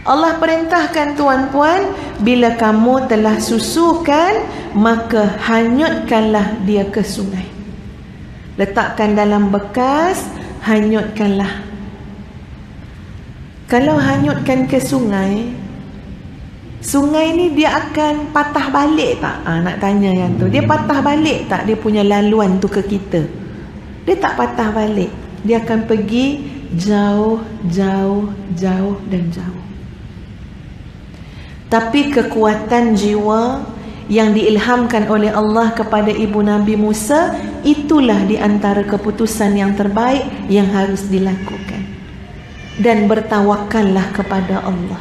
Allah perintahkan tuan-puan, bila kamu telah susukan, maka hanyutkanlah dia ke sungai. Letakkan dalam bekas, hanyutkanlah. Kalau hanyutkan ke sungai, sungai ni dia akan patah balik tak? Nak tanya yang tu. Dia patah balik tak dia punya laluan tu ke kita? Dia tak patah balik. Dia akan pergi jauh, jauh, jauh dan jauh. Tapi kekuatan jiwa yang diilhamkan oleh Allah kepada ibu Nabi Musa, itulah di antara keputusan yang terbaik yang harus dilakukan. Dan bertawakallah kepada Allah.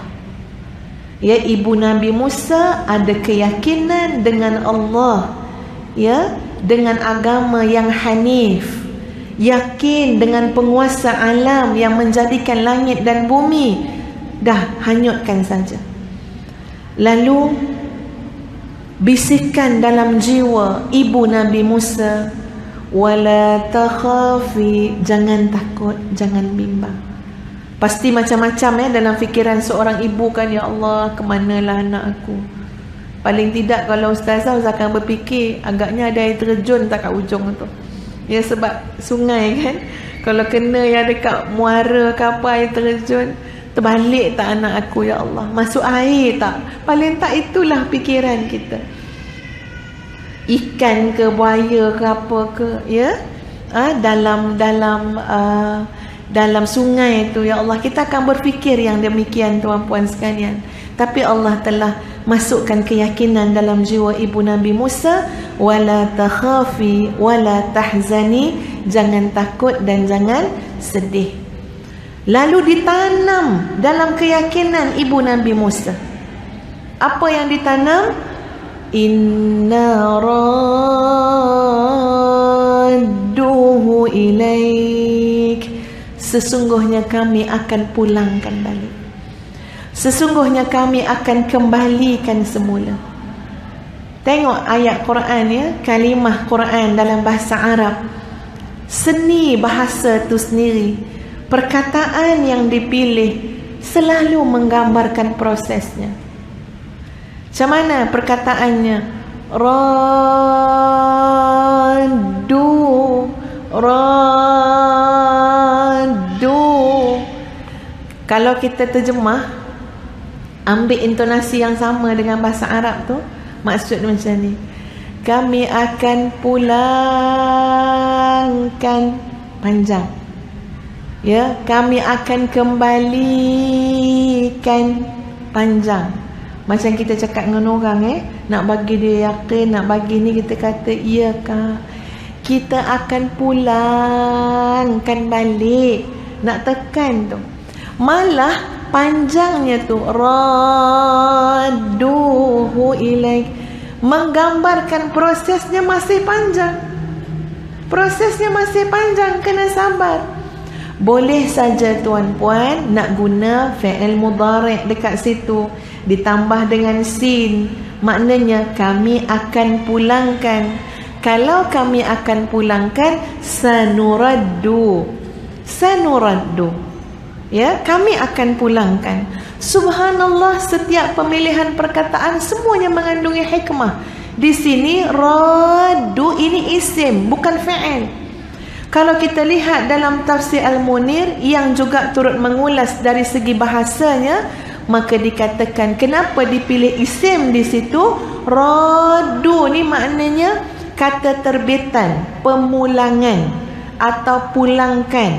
Ya, ibu Nabi Musa ada keyakinan dengan Allah, ya, dengan agama yang hanif, yakin dengan penguasa alam yang menjadikan langit dan bumi. Dah, hanyutkan saja. Lalu bisikan dalam jiwa ibu Nabi Musa, wala takhafi, jangan takut, jangan bimbang. Pasti macam-macam ya dalam fikiran seorang ibu kan, ya Allah, kemanalah anak aku. Paling tidak kalau ustazah akan berfikir, agaknya ada air terjun tak kat ujung tu. Ya, sebab sungai kan, kalau kena yang dekat muara ke apa air terjun, terbalik tak anak aku, ya Allah, masuk air tak? Paling tak itulah fikiran kita. Ikan ke, buaya ke apa ke, ya, dalam sungai itu, ya Allah, kita akan berfikir yang demikian tuan-puan sekalian. Tapi Allah telah masukkan keyakinan dalam jiwa ibu Nabi Musa, wala takhafi wala tahzani, jangan takut dan jangan sedih. Lalu ditanam dalam keyakinan ibu Nabi Musa. Apa yang ditanam? Inna radduhu ilaik, sesungguhnya kami akan pulangkan balik. Sesungguhnya kami akan kembalikan semula. Tengok ayat Quran ya, kalimah Quran dalam bahasa Arab. Seni bahasa tu sendiri, perkataan yang dipilih selalu menggambarkan prosesnya. Macam mana perkataannya? Raddu. Kalau kita terjemah, ambil intonasi yang sama dengan bahasa Arab tu, maksudnya macam ni. Kami akan pulangkan, panjang. Ya, kami akan kembalikan, panjang. Macam kita cakap dengan orang nak bagi dia yakin, nak bagi ni, kita kata iya kak, kita akan pulangkan balik. Nak tekan tu, malah panjangnya tu, radduhu ilaik, menggambarkan prosesnya masih panjang. Prosesnya masih panjang, kena sabar. Boleh saja tuan-puan nak guna fi'il mudhari' dekat situ, ditambah dengan sin, maknanya kami akan pulangkan. Kalau kami akan pulangkan, sanuraddu, ya, kami akan pulangkan. Subhanallah, setiap pemilihan perkataan semuanya mengandungi hikmah. Di sini raddu ini isim, bukan fi'il. Kalau kita lihat dalam tafsir Al-Munir yang juga turut mengulas dari segi bahasanya, maka dikatakan kenapa dipilih isim di situ. Raddu ni maknanya kata terbitan, pemulangan atau pulangkan.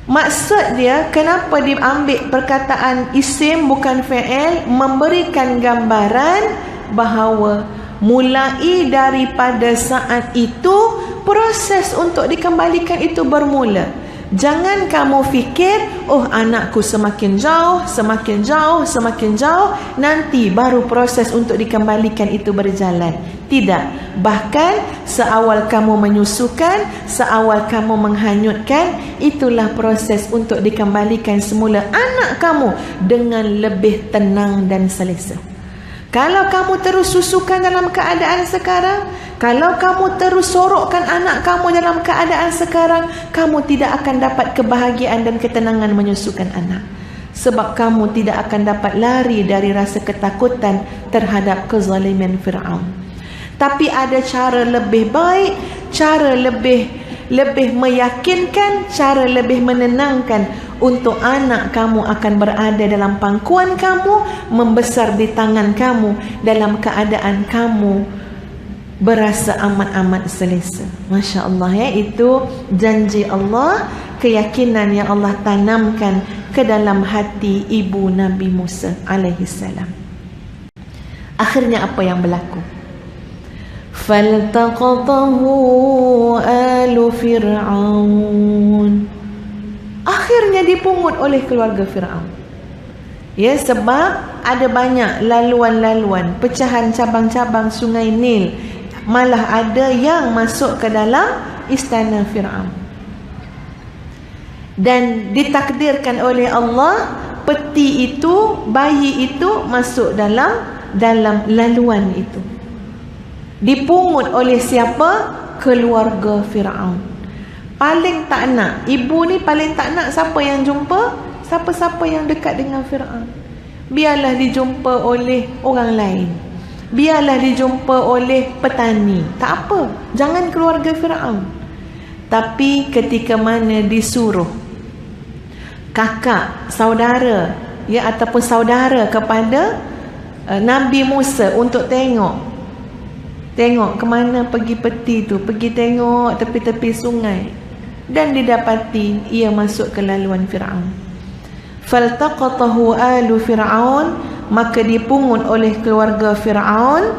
Maksud dia kenapa diambil perkataan isim bukan fi'il, memberikan gambaran bahawa mulai daripada saat itu proses untuk dikembalikan itu bermula. Jangan kamu fikir, oh anakku semakin jauh, semakin jauh, semakin jauh, nanti baru proses untuk dikembalikan itu berjalan. Tidak. Bahkan seawal kamu menyusukan, seawal kamu menghanyutkan, itulah proses untuk dikembalikan semula anak kamu dengan lebih tenang dan selesa. Kalau kamu terus susukan dalam keadaan sekarang, kalau kamu terus sorokkan anak kamu dalam keadaan sekarang, kamu tidak akan dapat kebahagiaan dan ketenangan menyusukan anak. sebab kamu tidak akan dapat lari dari rasa ketakutan terhadap kezaliman Fir'aun. Tapi ada cara lebih baik, cara lebih meyakinkan, cara lebih menenangkan untuk anak kamu akan berada dalam pangkuan kamu, membesar di tangan kamu dalam keadaan kamu berasa amat-amat selesa. Masya Allah ya, itu janji Allah, keyakinan yang Allah tanamkan ke dalam hati ibu Nabi Musa alaihissalam. Akhirnya apa yang berlaku? Faltaqatahu alu Fir'aun. Akhirnya dipungut oleh keluarga Fir'aun. Ya, sebab ada banyak laluan-laluan, pecahan cabang-cabang sungai Nil. Malah ada yang masuk ke dalam istana Fir'aun. Dan ditakdirkan oleh Allah, peti itu, bayi itu masuk dalam laluan itu. Dipungut oleh siapa? Keluarga Fir'aun. Paling tak nak, ibu ni paling tak nak siapa yang jumpa, siapa-siapa yang dekat dengan Fir'aun. Biarlah dijumpa oleh orang lain, biarlah dijumpa oleh petani, tak apa, jangan keluarga Fir'aun. Tapi ketika mana disuruh kakak, saudara, ya, ataupun saudara kepada Nabi Musa untuk tengok ke mana pergi peti tu, pergi tengok tepi-tepi sungai, dan didapati ia masuk ke laluan Fir'aun. Faltaqatahu alu Fir'aun, maka dipungut oleh keluarga Fir'aun.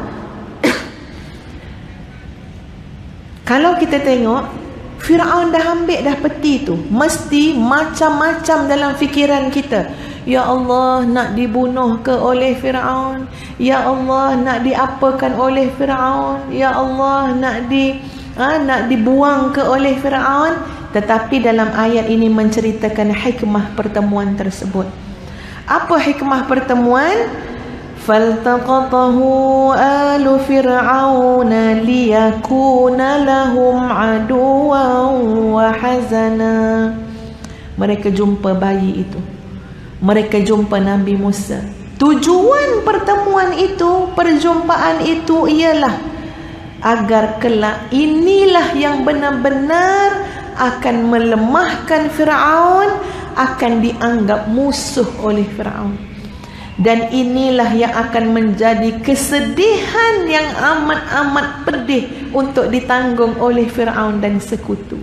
Kalau kita tengok, Fir'aun dah ambil dah peti tu, mesti macam-macam dalam fikiran kita. Ya Allah, nak dibunuh ke oleh Fir'aun? Ya Allah, nak diapakan oleh Fir'aun? Ya Allah, nak dibuang ke oleh Fir'aun? Tetapi dalam ayat ini menceritakan hikmah pertemuan tersebut. Apa hikmah pertemuan? Faltaqatahu alu Fir'auna liyakuna lahum aduwan wa hazana. Mereka jumpa bayi itu, mereka jumpa Nabi Musa. Tujuan pertemuan itu, perjumpaan itu ialah agar kelak inilah yang benar-benar akan melemahkan Fir'aun, akan dianggap musuh oleh Fir'aun. Dan inilah yang akan menjadi kesedihan yang amat-amat pedih untuk ditanggung oleh Fir'aun dan sekutu.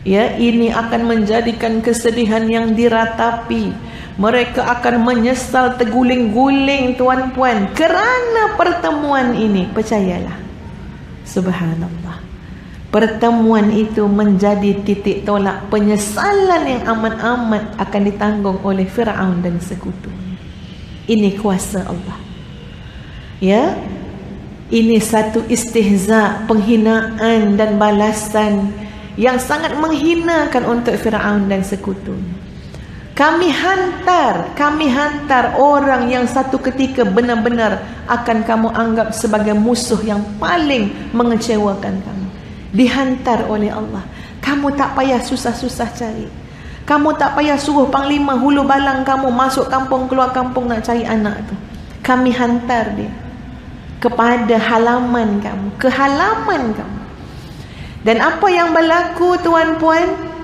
Ya, ini akan menjadikan kesedihan yang diratapi. Mereka akan menyesal terguling-guling, tuan-puan, kerana pertemuan ini. Percayalah, subhanallah, pertemuan itu menjadi titik tolak penyesalan yang amat-amat akan ditanggung oleh Fir'aun dan sekutu. Ini kuasa Allah. Ya, ini satu istihza, penghinaan dan balasan yang sangat menghinakan untuk Fir'aun dan sekutunya. Kami hantar orang yang satu ketika benar-benar akan kamu anggap sebagai musuh yang paling mengecewakan kamu. Dihantar oleh Allah. Kamu tak payah susah-susah cari. Kamu tak payah suruh panglima hulu balang kamu masuk kampung keluar kampung nak cari anak tu. Kami hantar dia kepada halaman kamu, ke halaman kamu. Dan apa yang berlaku, tuan-puan?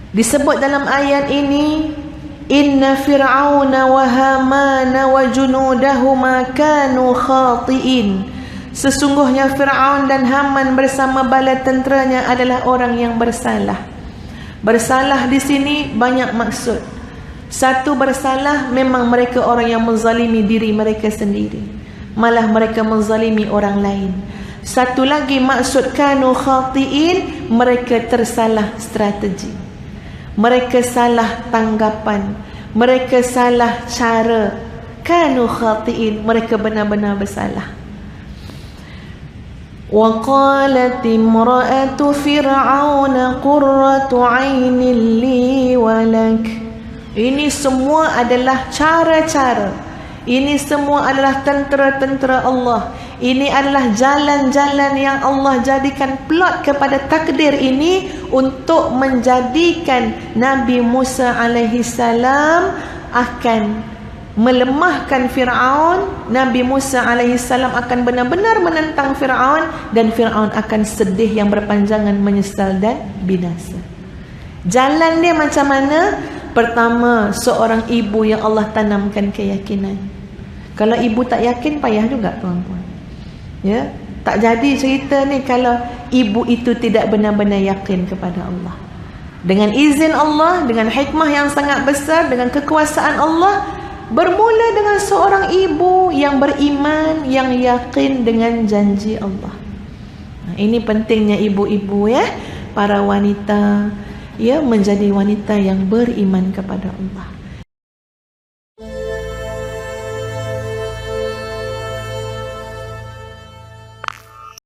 Disebut dalam ayat ini, inna fir'auna wa hamana wa junudahuma kanu khati'in. Sesungguhnya Fir'aun dan Haman bersama bala tenteranya adalah orang yang bersalah. Bersalah di sini banyak maksud. Satu, bersalah memang mereka orang yang menzalimi diri mereka sendiri, malah mereka menzalimi orang lain. Satu lagi maksud kanu khati'in, mereka tersalah strategi, mereka salah tanggapan, mereka salah cara. Kanu khati'in, mereka benar-benar bersalah. Wa qalat imra'atu fir'auna qurratu 'ainin li wa lak. Ini semua adalah cara-cara, ini semua adalah tentera-tentera Allah. Ini adalah jalan-jalan yang Allah jadikan plot kepada takdir ini untuk menjadikan Nabi Musa alaihi salam akan melemahkan Fir'aun. Nabi Musa alaihi salam akan benar-benar menentang Fir'aun, dan Fir'aun akan sedih yang berpanjangan, menyesal dan binasa. Jalan dia macam mana? Pertama, seorang ibu yang Allah tanamkan keyakinan. Kalau ibu tak yakin, payah juga tuan-tuan. Ya, tak jadi cerita ni kalau ibu itu tidak benar-benar yakin kepada Allah. Dengan izin Allah, dengan hikmah yang sangat besar, dengan kekuasaan Allah, bermula dengan seorang ibu yang beriman, yang yakin dengan janji Allah. Ini pentingnya ibu-ibu ya, para wanita, ya, menjadi wanita yang beriman kepada Allah.